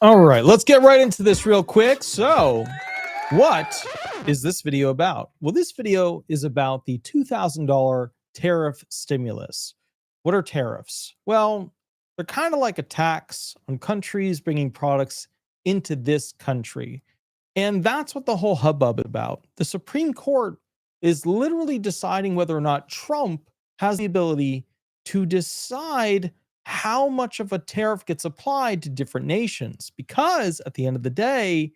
All right, let's get right into this real quick. So, what is this video about? Well, this video is about the $2,000 tariff stimulus. What are tariffs? Well, they're kind of like a tax on countries bringing products into this country. And that's what the whole hubbub is about. The Supreme Court is literally deciding whether or not Trump has the ability to decide how much of a tariff gets applied to different nations. Because at the end of the day,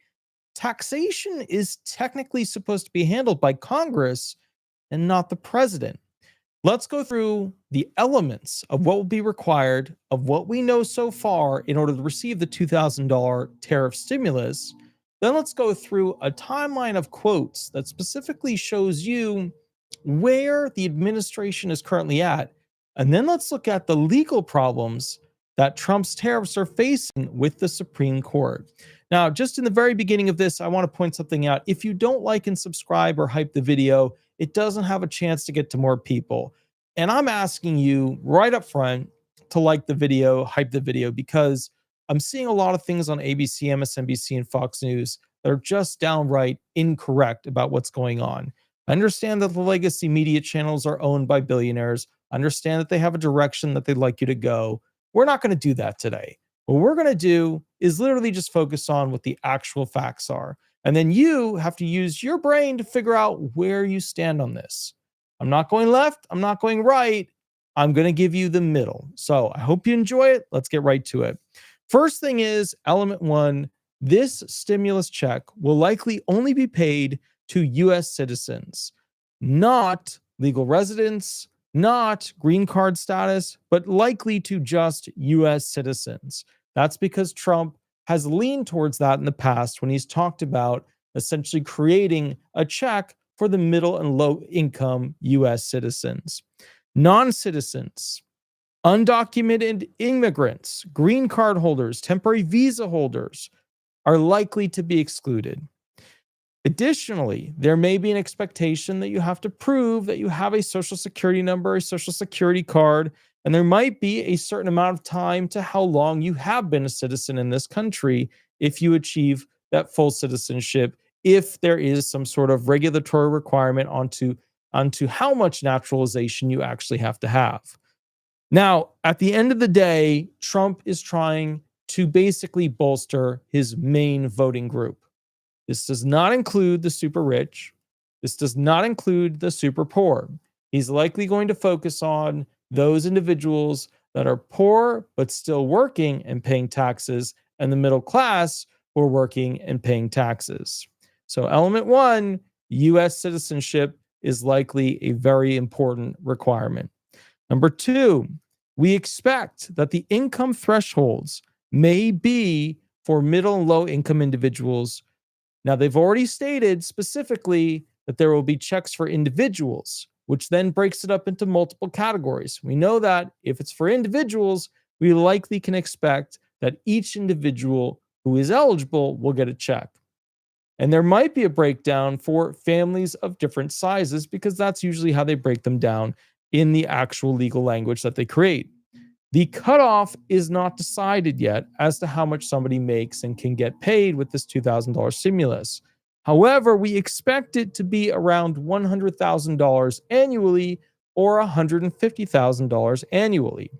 taxation is technically supposed to be handled by Congress and not the president. Let's go through the elements of what will be required of what we know so far in order to receive the $2,000 tariff stimulus. Then let's go through a timeline of quotes that specifically shows you where the administration is currently at. And then let's look at the legal problems that Trump's tariffs are facing with the Supreme Court. Now, just in the very beginning of this, I want to point something out. If you don't like and subscribe or hype the video, it doesn't have a chance to get to more people. And I'm asking you right up front to like the video, hype the video, because I'm seeing a lot of things on ABC, MSNBC, and Fox News that are just downright incorrect about what's going on. I understand that the legacy media channels are owned by billionaires. I understand that they have a direction that they'd like you to go. We're not going to do that today. What we're going to do is literally just focus on what the actual facts are. And then you have to use your brain to figure out where you stand on this. I'm not going left. I'm not going right. I'm going to give you the middle. So I hope you enjoy it. Let's get right to it. First thing is element one, this stimulus check will likely only be paid to US citizens, not legal residents, not green card status, but likely to just US citizens. That's because Trump has leaned towards that in the past when he's talked about essentially creating a check for the middle and low income US citizens. Non-citizens, undocumented immigrants, green card holders, temporary visa holders are likely to be excluded. Additionally, there may be an expectation that you have to prove that you have a social security number, a social security card, and there might be a certain amount of time to how long you have been a citizen in this country if you achieve that full citizenship, if there is some sort of regulatory requirement onto how much naturalization you actually have to have. Now, at the end of the day, Trump is trying to basically bolster his main voting group. This does not include the super rich. This does not include the super poor. He's likely going to focus on those individuals that are poor but still working and paying taxes, and the middle class who are working and paying taxes. So element one, US citizenship is likely a very important requirement. Number two, we expect that the income thresholds may be for middle and low income individuals. Now, they've already stated specifically that there will be checks for individuals, which then breaks it up into multiple categories. We know that if it's for individuals, we likely can expect that each individual who is eligible will get a check. And there might be a breakdown for families of different sizes because that's usually how they break them down in the actual legal language that they create. The cutoff is not decided yet as to how much somebody makes and can get paid with this $2,000 stimulus. However, we expect it to be around $100,000 annually or $150,000 annually.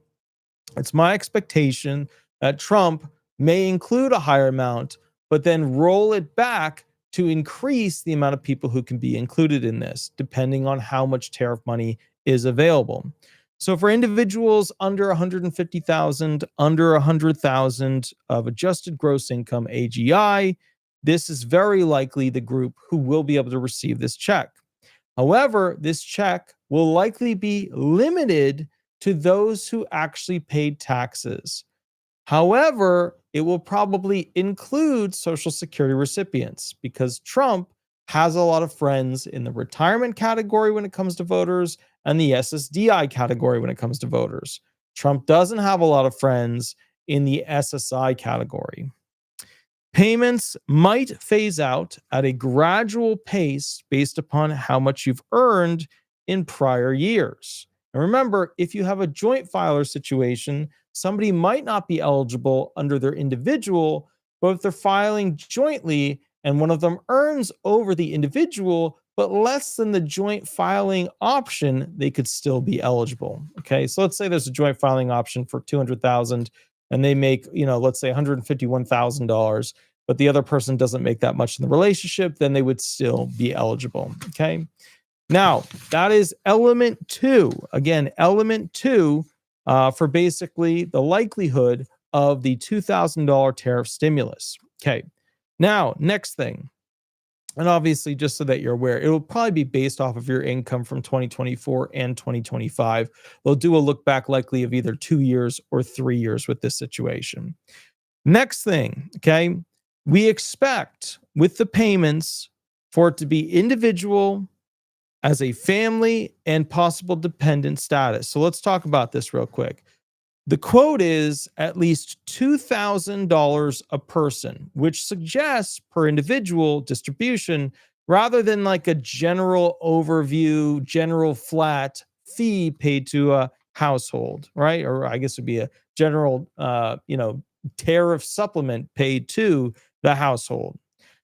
It's my expectation that Trump may include a higher amount, but then roll it back to increase the amount of people who can be included in this, depending on how much tariff money is available. So for individuals under 150,000, under 100,000 of adjusted gross income AGI, this is very likely the group who will be able to receive this check. However, this check will likely be limited to those who actually paid taxes. However, it will probably include Social Security recipients because Trump has a lot of friends in the retirement category when it comes to voters and the SSDI category when it comes to voters. Trump doesn't have a lot of friends in the SSI category. Payments might phase out at a gradual pace based upon how much you've earned in prior years. And remember, if you have a joint filer situation, somebody might not be eligible under their individual, but if they're filing jointly and one of them earns over the individual, but less than the joint filing option, they could still be eligible. Okay. So let's say there's a joint filing option for 200,000 and they make, let's say $151,000, but the other person doesn't make that much in the relationship, then they would still be eligible. Okay. Now, that is element two. Again, element two for basically the likelihood of the $2,000 tariff stimulus. Okay. Now, next thing, and obviously, just so that you're aware, it will probably be based off of your income from 2024 and 2025. They'll do a look back likely of either 2 years or 3 years with this situation. Next thing, okay, we expect with the payments for it to be individual, as a family, and possible dependent status. So let's talk about this real quick. The quote is at least $2,000 a person, which suggests per individual distribution rather than like a general overview, general flat fee paid to a household, right? Or I guess it would be a general, tariff supplement paid to the household.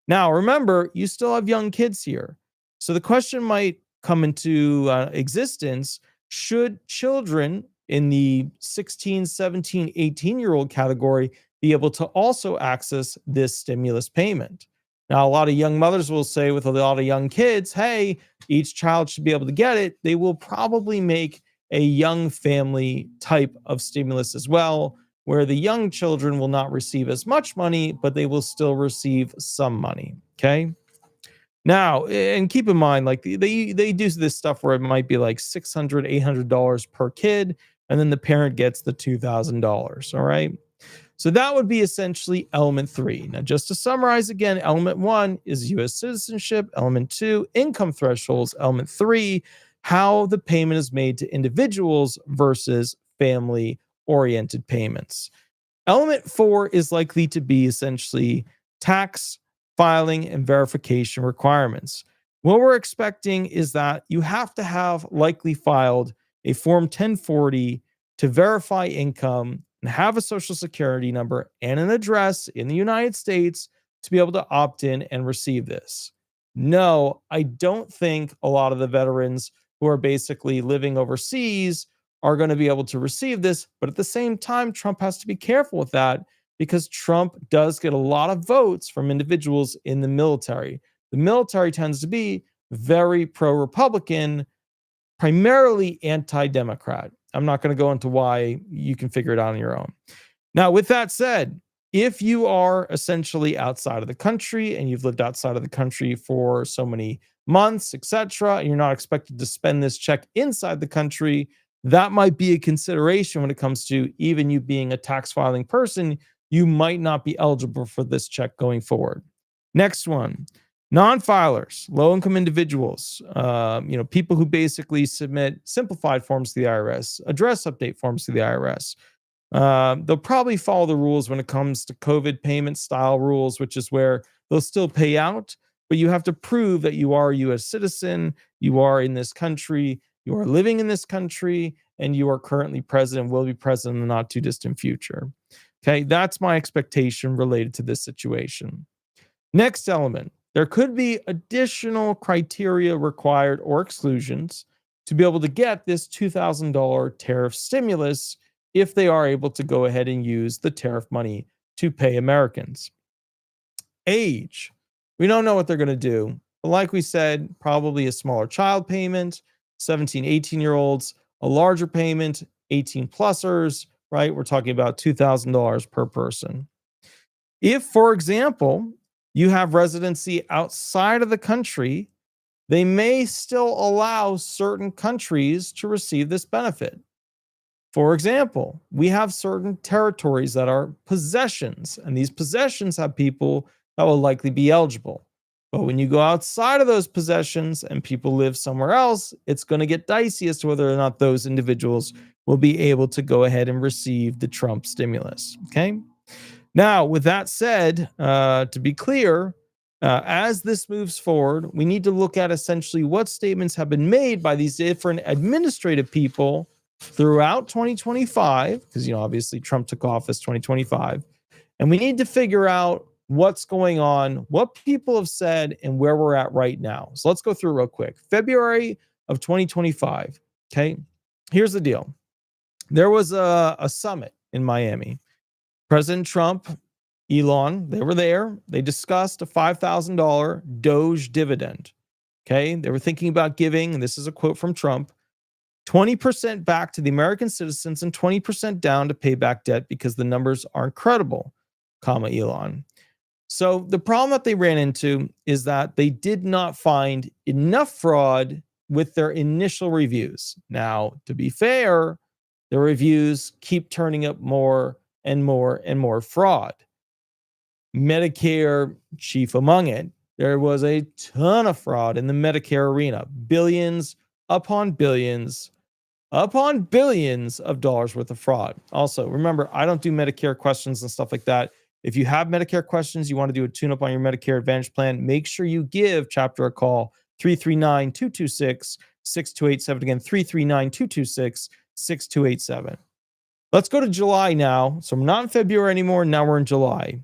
Now, remember, you still have young kids here. So the question might come into existence: should children in the 16, 17, 18-year-old category be able to also access this stimulus payment? Now, a lot of young mothers will say with a lot of young kids, hey, each child should be able to get it. They will probably make a young family type of stimulus as well, where the young children will not receive as much money, but they will still receive some money. Okay. Now, and keep in mind, like they do this stuff where it might be like $600, $800 per kid, and then the parent gets the $2,000. All right. So that would be essentially element three. Now, just to summarize again, element one is U.S. citizenship. Element two, income thresholds. Element three, how the payment is made to individuals versus family-oriented payments. Element four is likely to be essentially tax, filing, and verification requirements. What we're expecting is that you have to have likely filed a Form 1040 to verify income and have a social security number and an address in the United States to be able to opt in and receive this. No, I don't think a lot of the veterans who are basically living overseas are going to be able to receive this. But at the same time, Trump has to be careful with that because Trump does get a lot of votes from individuals in the military. The military tends to be very pro-Republican, primarily anti-Democrat. I'm not going to go into why. You can figure it out on your own. Now, with that said, if you are essentially outside of the country and you've lived outside of the country for so many months, etc., and you're not expected to spend this check inside the country, that might be a consideration when it comes to even you being a tax filing person. You might not be eligible for this check going forward. Next one, non-filers, low-income individuals, people who basically submit simplified forms to the IRS, address update forms to the IRS. They'll probably follow the rules when it comes to COVID payment style rules, which is where they'll still pay out, but you have to prove that you are a U.S. citizen, you are in this country, you are living in this country, and you are currently present, will be present in the not too distant future. Okay, that's my expectation related to this situation. Next element, there could be additional criteria required or exclusions to be able to get this $2,000 tariff stimulus if they are able to go ahead and use the tariff money to pay Americans. Age, we don't know what they're going to do. But like we said, probably a smaller child payment, 17, 18-year-olds, a larger payment, 18-plussers, right? We're talking about $2,000 per person. If, for example, you have residency outside of the country, they may still allow certain countries to receive this benefit. For example, we have certain territories that are possessions, and these possessions have people that will likely be eligible. But when you go outside of those possessions and people live somewhere else, it's going to get dicey as to whether or not those individuals will be able to go ahead and receive the Trump stimulus. Okay. Now, with that said, to be clear, as this moves forward, we need to look at essentially what statements have been made by these different administrative people throughout 2025, because, obviously Trump took office 2025, and we need to figure out what's going on, what people have said, and where we're at right now. So let's go through real quick. February of 2025. Okay. Here's the deal. There was a summit in Miami. President Trump, Elon, they were there. They discussed a $5,000 Doge dividend. Okay. They were thinking about giving, and this is a quote from Trump, 20% back to the American citizens and 20% down to pay back debt because the numbers are incredible, comma, Elon. So the problem that they ran into is that they did not find enough fraud with their initial reviews. Now, to be fair, the reviews keep turning up more and more and more fraud. Medicare, chief among it, there was a ton of fraud in the Medicare arena, billions upon billions of dollars worth of fraud. Also, remember, I don't do Medicare questions and stuff like that. If you have Medicare questions, you want to do a tune-up on your Medicare Advantage plan, make sure you give Chapter a call, 339-226-6287. Again, 339-226-6287. Let's go to July now. So we're not in February anymore. Now we're in July.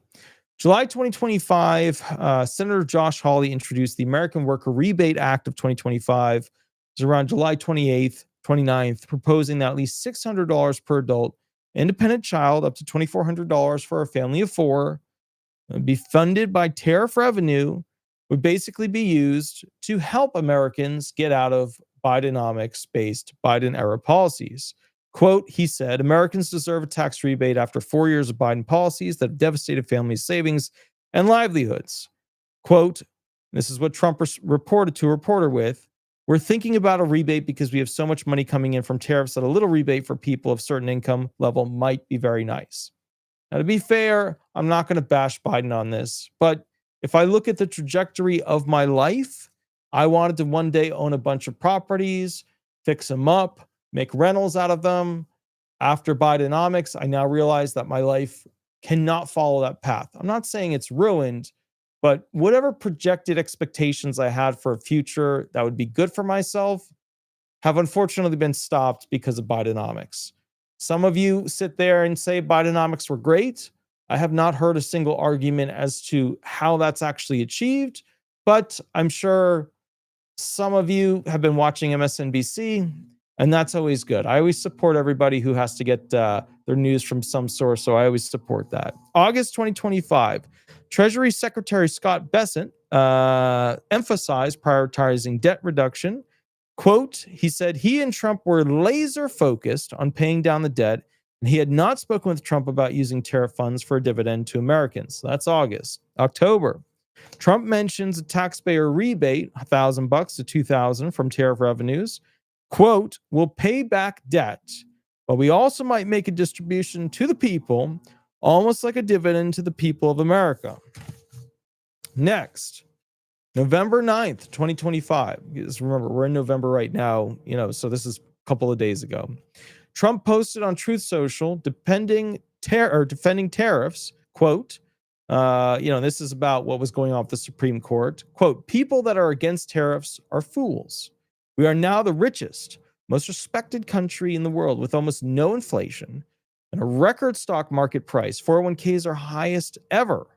July 2025, Senator Josh Hawley introduced the American Worker Rebate Act of 2025. It was around July 28th, 29th, proposing that at least $600 per adult independent child, up to $2,400 for a family of four, would be funded by tariff revenue, would basically be used to help Americans get out of Bidenomics-based Biden-era policies. Quote, he said, Americans deserve a tax rebate after 4 years of Biden policies that have devastated families' savings and livelihoods. Quote, this is what Trump reported to a reporter with, we're thinking about a rebate because we have so much money coming in from tariffs that a little rebate for people of certain income level might be very nice. Now, to be fair, I'm not going to bash Biden on this, but if I look at the trajectory of my life, I wanted to one day own a bunch of properties, fix them up, make rentals out of them. After Bidenomics, I now realize that my life cannot follow that path. I'm not saying it's ruined, but whatever projected expectations I had for a future that would be good for myself have unfortunately been stopped because of Bidenomics. Some of you sit there and say Bidenomics were great. I have not heard a single argument as to how that's actually achieved, but I'm sure some of you have been watching MSNBC, and that's always good. I always support everybody who has to get their news from some source, so I always support that. August 2025, Treasury Secretary Scott Bessent emphasized prioritizing debt reduction. Quote, he said he and Trump were laser focused on paying down the debt, and he had not spoken with Trump about using tariff funds for a dividend to Americans. That's August. October, Trump mentions a taxpayer rebate, $1,000 to $2,000 from tariff revenues. Quote, we'll pay back debt, but we also might make a distribution to the people, almost like a dividend to the people of America. Next, November 9th, 2025. Because remember, we're in November right now, so this is a couple of days ago. Trump posted on Truth Social defending tariffs. Quote, this is about what was going on with the Supreme Court. Quote, people that are against tariffs are fools. We are now the richest, most respected country in the world with almost no inflation and a record stock market price. 401ks are highest ever.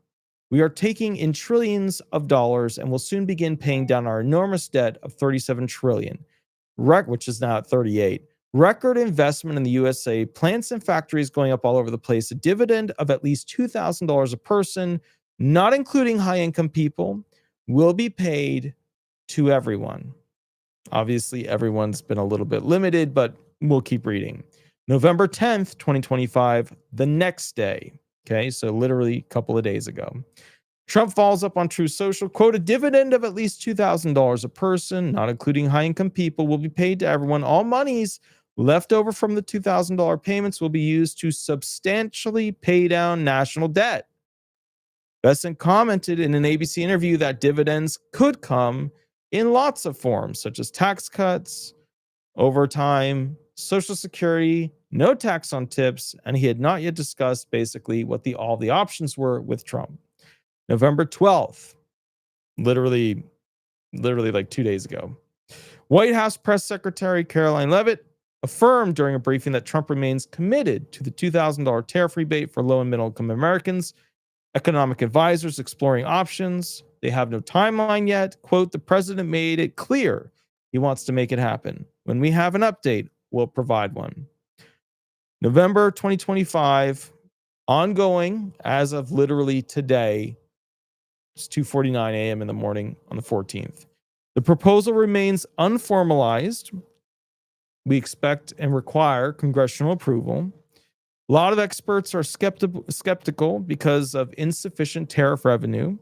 We are taking in trillions of dollars and will soon begin paying down our enormous debt of $37 trillion, which is now at 38. Record investment in the USA, plants and factories going up all over the place, a dividend of at least $2,000 a person, not including high-income people, will be paid to everyone. Obviously, everyone's been a little bit limited, but we'll keep reading. November 10th, 2025, the next day. Okay, so literally a couple of days ago. Trump follows up on Truth Social, quote, a dividend of at least $2,000 a person, not including high-income people, will be paid to everyone. All monies left over from the $2,000 payments will be used to substantially pay down national debt. Bessent commented in an ABC interview that dividends could come in lots of forms, such as tax cuts, overtime, Social Security, no tax on tips, and he had not yet discussed basically what all the options were with Trump. November 12th, literally like 2 days ago. White House Press Secretary Caroline Leavitt affirmed during a briefing that Trump remains committed to the $2,000 tariff rebate for low and middle income Americans. Economic advisors exploring options. They have no timeline yet. Quote, the president made it clear he wants to make it happen. When we have an update, we'll provide one. November 2025, ongoing as of literally today. It's 2:49 a.m. in the morning on the 14th. The proposal remains unformalized. We expect and require congressional approval. A lot of experts are skeptical because of insufficient tariff revenue.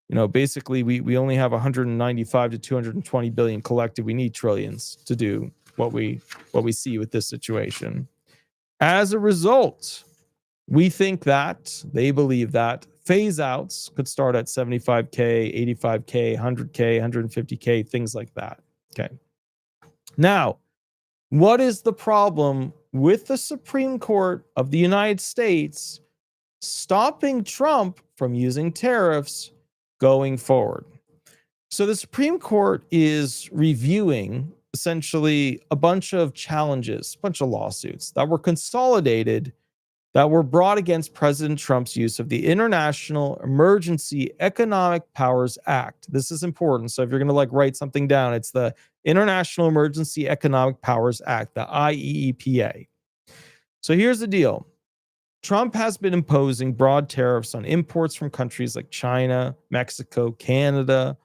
You know, basically, we only have 195 to 220 billion collected. We need trillions to do what we see with this situation. As a result, we think that they believe that phase outs could start at 75K, 85K, 100K, 150K, things like that. Okay. Now, what is the problem with the Supreme Court of the United States stopping Trump from using tariffs going forward? So the Supreme Court is reviewing essentially a bunch of challenges, a bunch of lawsuits that were consolidated, that were brought against President Trump's use of the International Emergency Economic Powers Act. This is important. So if you're going to write something down, it's the International Emergency Economic Powers Act, the IEEPA. So here's the deal. Trump has been imposing broad tariffs on imports from countries like China, Mexico, Canada.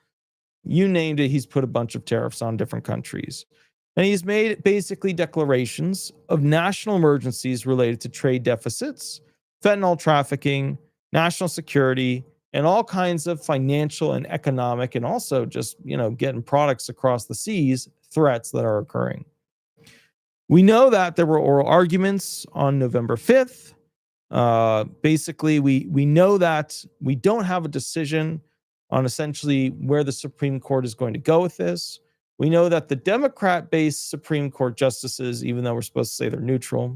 You named it, he's put a bunch of tariffs on different countries. And he's made basically declarations of national emergencies related to trade deficits, fentanyl trafficking, national security, and all kinds of financial and economic, and also just, getting products across the seas, threats that are occurring. We know that there were oral arguments on November 5th. Basically, we know that we don't have a decision on essentially where the Supreme Court is going to go with this. We know that the Democrat-based Supreme Court justices, even though we're supposed to say they're neutral,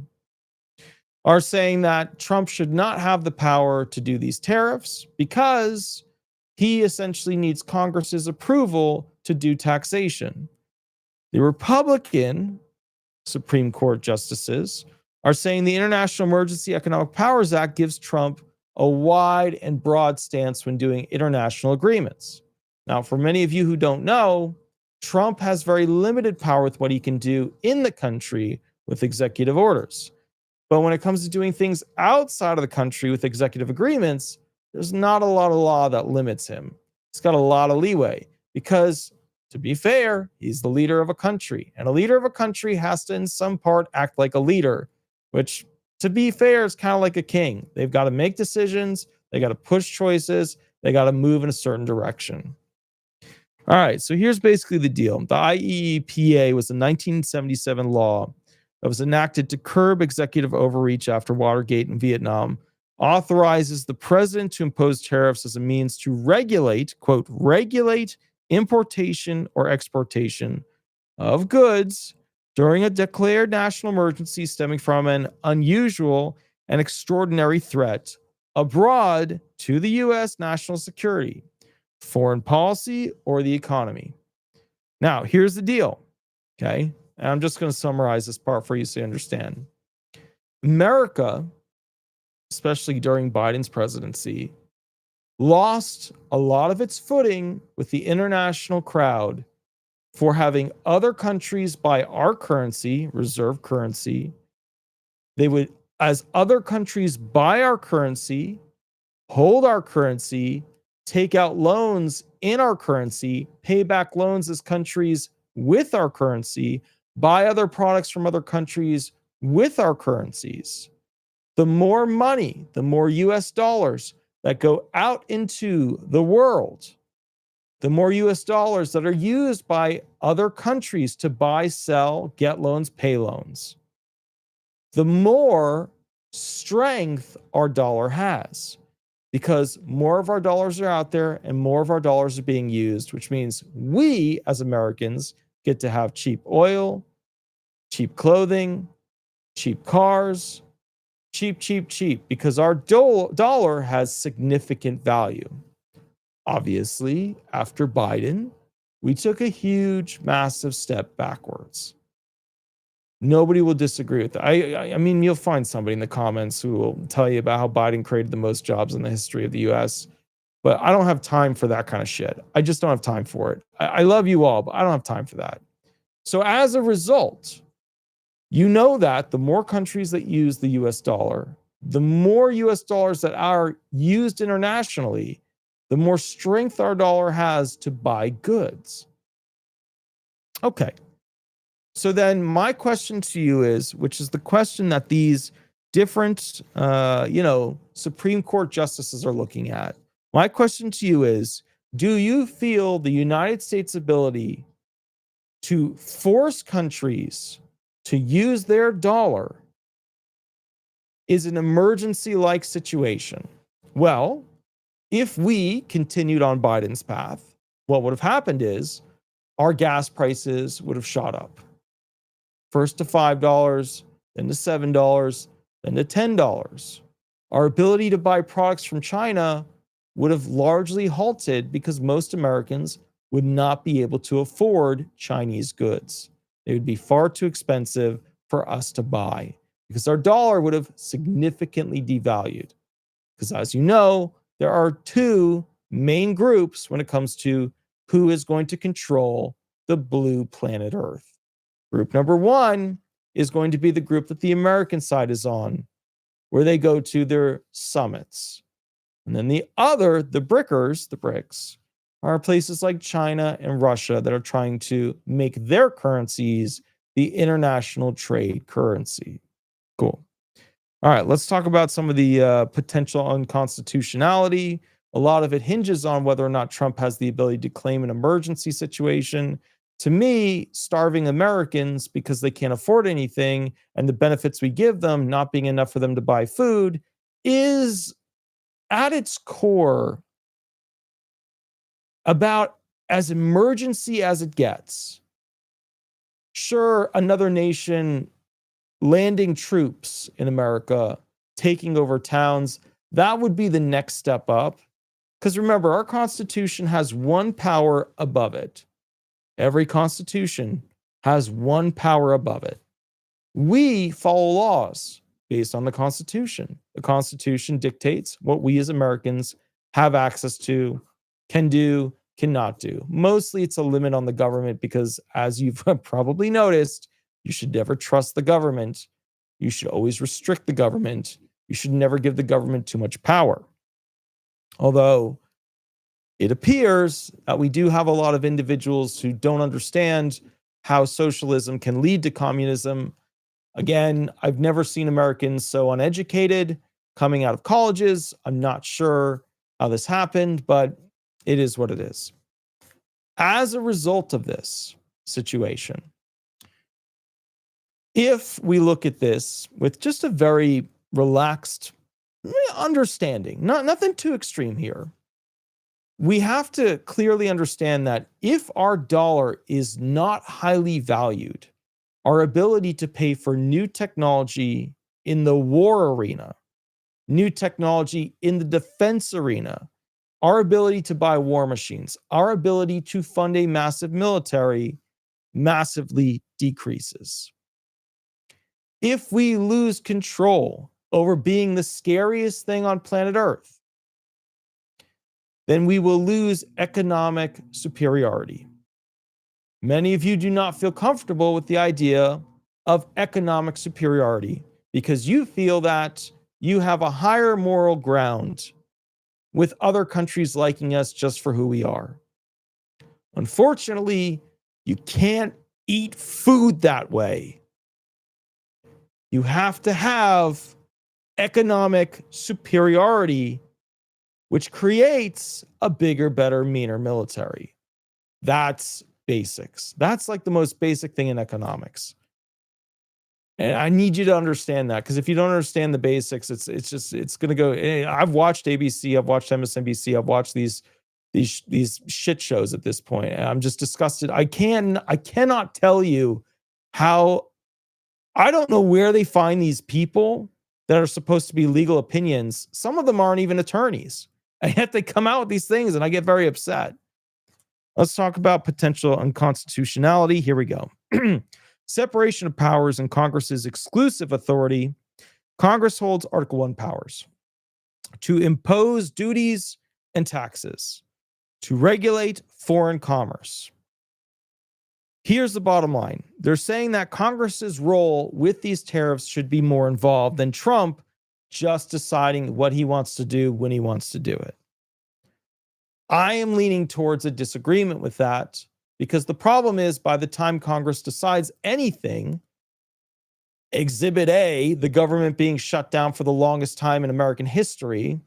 are saying that Trump should not have the power to do these tariffs because he essentially needs Congress's approval to do taxation. The Republican Supreme Court justices are saying the International Emergency Economic Powers Act gives Trump a wide and broad stance when doing international agreements. Now, for many of you who don't know, Trump has very limited power with what he can do in the country with executive orders. But when it comes to doing things outside of the country with executive agreements, there's not a lot of law that limits him. He's got a lot of leeway because, to be fair, he's the leader of a country. And a leader of a country has to, in some part, act like a leader, which, to be fair, is kind of like a king. They've got to make decisions. They got to push choices. They got to move in a certain direction. All right, so here's basically the deal. The IEEPA was a 1977 law that was enacted to curb executive overreach after Watergate and Vietnam, authorizes the president to impose tariffs as a means to regulate, quote, regulate importation or exportation of goods during a declared national emergency stemming from an unusual and extraordinary threat abroad to the U.S. national security, foreign policy, or the economy. Now, here's the deal, okay? And I'm just going to summarize this part for you so you understand. America, especially during Biden's presidency, lost a lot of its footing with the international crowd for having other countries buy our currency, reserve currency. They would, as other countries buy our currency, hold our currency, take out loans in our currency, pay back loans as countries with our currency, buy other products from other countries with our currencies. The more money, the more US dollars that go out into the world, the more US dollars that are used by other countries to buy, sell, get loans, pay loans, the more strength our dollar has, because more of our dollars are out there and more of our dollars are being used, which means we as Americans get to have cheap oil, cheap clothing, cheap cars, cheap, because our dollar has significant value. Obviously, after Biden, we took a huge, massive step backwards. Nobody will disagree with that. I mean, you'll find somebody in the comments who will tell you about how Biden created the most jobs in the history of the US, but I don't have time for that kind of shit. I just don't have time for it. I love you all, but I don't have time for that. So as a result, you know that the more countries that use the US dollar, the more US dollars that are used internationally, the more strength our dollar has to buy goods. Okay. So then my question to you is, which is the question that these different, Supreme Court justices are looking at. My question to you is, do you feel the United States' ability to force countries to use their dollar is an emergency-like situation? Well, if we continued on Biden's path, what would have happened is our gas prices would have shot up. First to $5, then to $7, then to $10. Our ability to buy products from China would have largely halted because most Americans would not be able to afford Chinese goods. They would be far too expensive for us to buy because our dollar would have significantly devalued. Because as you know, there are two main groups when it comes to who is going to control the blue planet Earth. Group number one is going to be the group that the American side is on, where they go to their summits. And then the other, the BRICS, are places like China and Russia that are trying to make their currencies the international trade currency. Cool. All right, let's talk about some of the potential unconstitutionality. A lot of it hinges on whether or not Trump has the ability to claim an emergency situation. To me, starving Americans because they can't afford anything and the benefits we give them not being enough for them to buy food is at its core about as emergency as it gets. Sure, another nation landing troops in America, taking over towns, that would be the next step up. Because remember, our Constitution has one power above it. Every Constitution has one power above it. We follow laws based on the Constitution. The Constitution dictates what we as Americans have access to, can do, cannot do. Mostly it's a limit on the government because, as you've probably noticed, you should never trust the government. You should always restrict the government. You should never give the government too much power. Although it appears that we do have a lot of individuals who don't understand how socialism can lead to communism. Again, I've never seen Americans so uneducated coming out of colleges. I'm not sure how this happened, but it is what it is. As a result of this situation, if we look at this with just a very relaxed understanding, nothing too extreme here, we have to clearly understand that if our dollar is not highly valued, our ability to pay for new technology in the war arena, new technology in the defense arena, our ability to buy war machines, our ability to fund a massive military massively decreases. If we lose control over being the scariest thing on planet Earth, then we will lose economic superiority. Many of you do not feel comfortable with the idea of economic superiority because you feel that you have a higher moral ground with other countries liking us just for who we are. Unfortunately, you can't eat food that way. You have to have economic superiority, which creates a bigger, better, meaner military. That's basics. That's like the most basic thing in economics. And I need you to understand that, because if you don't understand the basics, it's going to go. I've watched ABC, I've watched MSNBC, I've watched these shit shows at this point, and I'm just disgusted. I cannot tell you how. I don't know where they find these people that are supposed to be legal opinions. Some of them aren't even attorneys, and yet they come out with these things, and I get very upset. Let's talk about potential unconstitutionality. Here we go. separation of powers and Congress's exclusive authority, Congress holds Article 1 powers to impose duties and taxes, to regulate foreign commerce. Here's the bottom line. They're saying that Congress's role with these tariffs should be more involved than Trump just deciding what he wants to do when he wants to do it. I am leaning towards a disagreement with that because the problem is by the time Congress decides anything, Exhibit A, the government being shut down for the longest time in American history,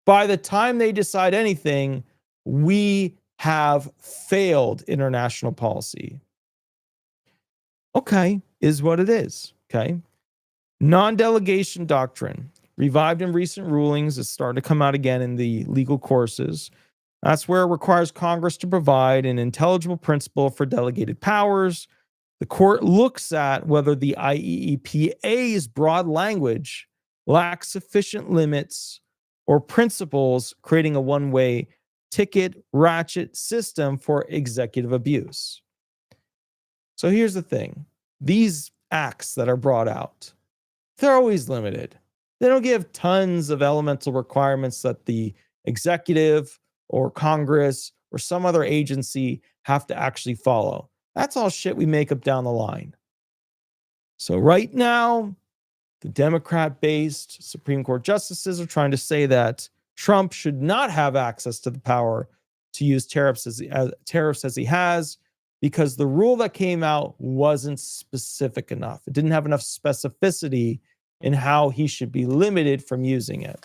by the time they decide anything, we have failed international policy. Okay, is what it is. Okay. Non-delegation doctrine, revived in recent rulings, is starting to come out again in the legal courses. That's where it requires Congress to provide an intelligible principle for delegated powers. The court looks at whether the IEEPA's broad language lacks sufficient limits or principles, creating a one-way ticket ratchet system for executive abuse. So here's the thing. These acts that are brought out, they're always limited. They don't give tons of elemental requirements that the executive or Congress or some other agency have to actually follow. That's all shit we make up down the line. So right now, the Democrat-based Supreme Court justices are trying to say that Trump should not have access to the power to use tariffs as he has, because the rule that came out wasn't specific enough. It didn't have enough specificity in how he should be limited from using it.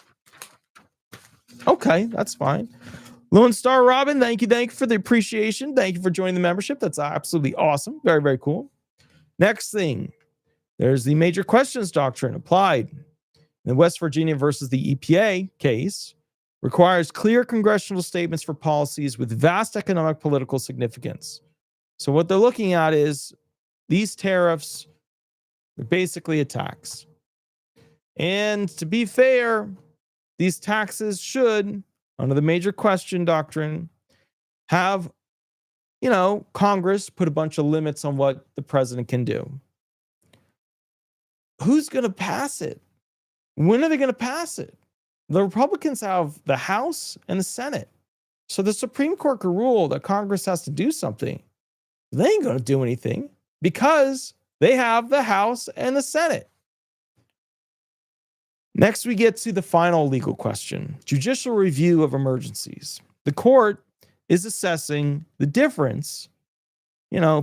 Okay, that's fine. Lone Star Robin, thank you for the appreciation. Thank you for joining the membership. That's absolutely awesome. Very, very cool. Next thing, there's the major questions doctrine applied. In the West Virginia versus the EPA case, requires clear congressional statements for policies with vast economic political significance. So what they're looking at is these tariffs are basically a tax. And to be fair, these taxes should, under the major question doctrine, have, Congress put a bunch of limits on what the president can do. Who's going to pass it? When are they going to pass it? The Republicans have the House and the Senate. So the Supreme Court could rule that Congress has to do something. They ain't going to do anything because they have the House and the Senate. Next, we get to the final legal question, judicial review of emergencies. The court is assessing the difference,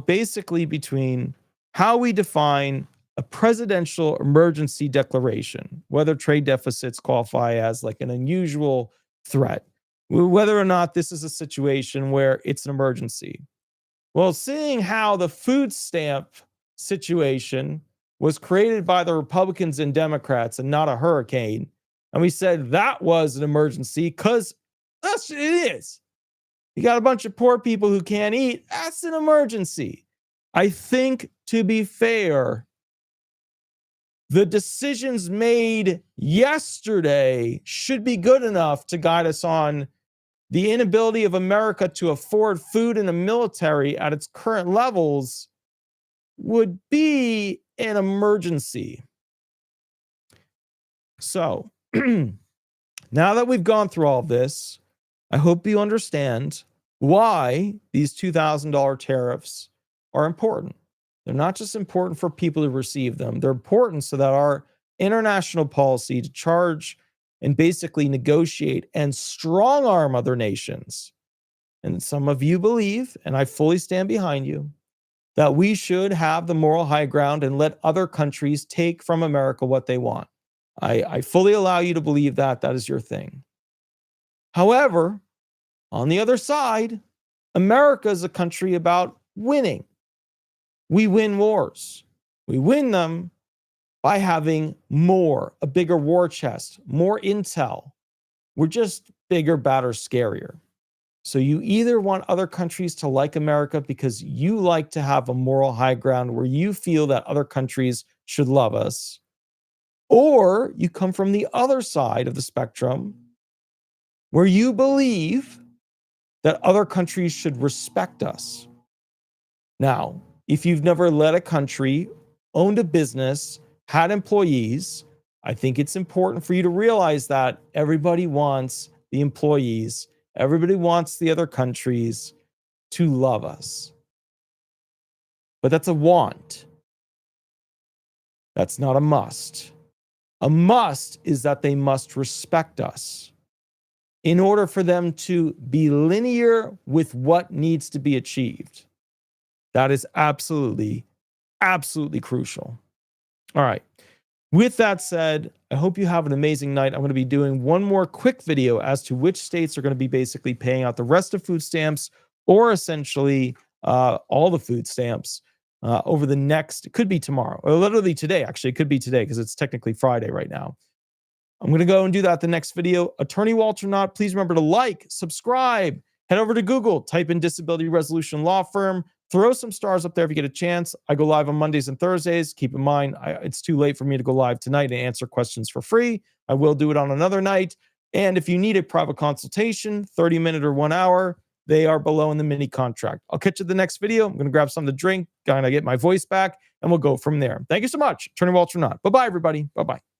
basically between how we define a presidential emergency declaration, whether trade deficits qualify as like an unusual threat, whether or not this is a situation where it's an emergency. Well, seeing how the food stamp situation was created by the Republicans and Democrats and not a hurricane, and we said that was an emergency because that's what it is. You got a bunch of poor people who can't eat. That's an emergency. I think, to be fair, the decisions made yesterday should be good enough to guide us on the inability of America to afford food in the military at its current levels would be an emergency. So, now that we've gone through all of this, I hope you understand why these $2,000 tariffs are important. They're not just important for people to receive them. They're important so that our international policy to charge and basically negotiate and strong arm other nations. And some of you believe, and I fully stand behind you, that we should have the moral high ground and let other countries take from America what they want. I fully allow you to believe that. That is your thing. However, on the other side, America is a country about winning. We win wars. We win them by having more, a bigger war chest, more intel. We're just bigger, badder, scarier. So you either want other countries to like America because you like to have a moral high ground where you feel that other countries should love us, or you come from the other side of the spectrum where you believe that other countries should respect us. Now, if you've never led a country, owned a business, had employees, I think it's important for you to realize that everybody wants the employees, everybody wants the other countries to love us. But that's a want. That's not a must. A must is that they must respect us in order for them to be linear with what needs to be achieved. That is absolutely, absolutely crucial. All right. With that said, I hope you have an amazing night. I'm going to be doing one more quick video as to which states are going to be basically paying out the rest of food stamps, or essentially all the food stamps over the next, it could be tomorrow, or literally today. Actually, it could be today because it's technically Friday right now. I'm going to go and do that the next video. Attorney Walter Hnot, please remember to like, subscribe, head over to Google, type in Disability Resolution Law Firm, throw some stars up there if you get a chance. I go live on Mondays and Thursdays. Keep in mind, it's too late for me to go live tonight and answer questions for free. I will do it on another night. And if you need a private consultation, 30-minute or 1 hour, they are below in the mini contract. I'll catch you at the next video. I'm going to grab something to drink, kind of get my voice back, and we'll go from there. Thank you so much. Attorney Walter Hnot. Bye-bye, everybody. Bye-bye.